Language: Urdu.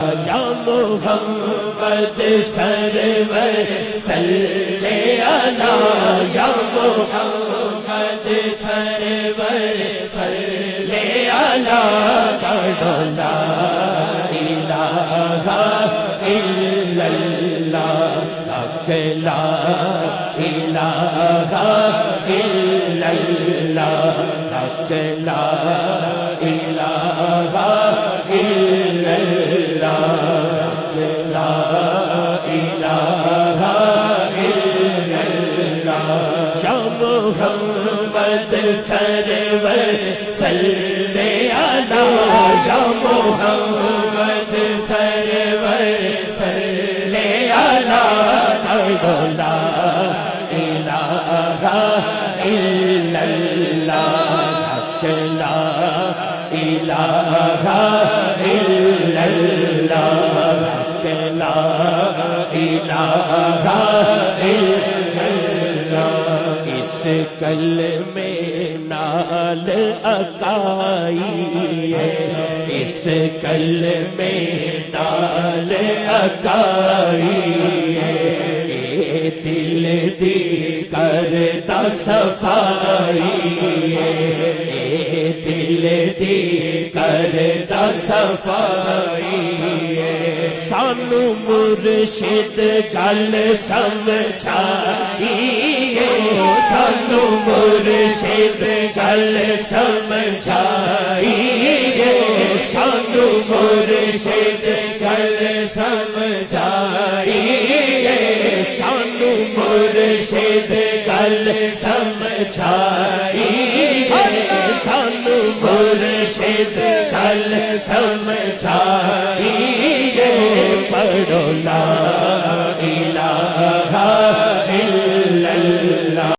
یا محمد سرور صلی علی یا محمد سرور صلی علی لا الہ الا اللہ لا الہ الا اللہ لا الہ الا اللہ لا الہ الا اللہ یا محمد سرور صلی علی یا محمد سرور صلی علی لا الہ الا اللہ لا الہ الا اللہ لا الہ الا اللہ اس کلمے نال اکائی ہے اس کلمے نال اکائی ہے دل دی کرتا صفائی ہے دل دی کرتا صفائی ہے سانو مرشد گل سمجھائی ہے سانو مرشد گل سمجھائی ہے سانو مرشد گل سمجھائی ہے سانو مرشد گل سمجھائی ہے سانو مرشد گل سمجھائی ہے پڑھو لا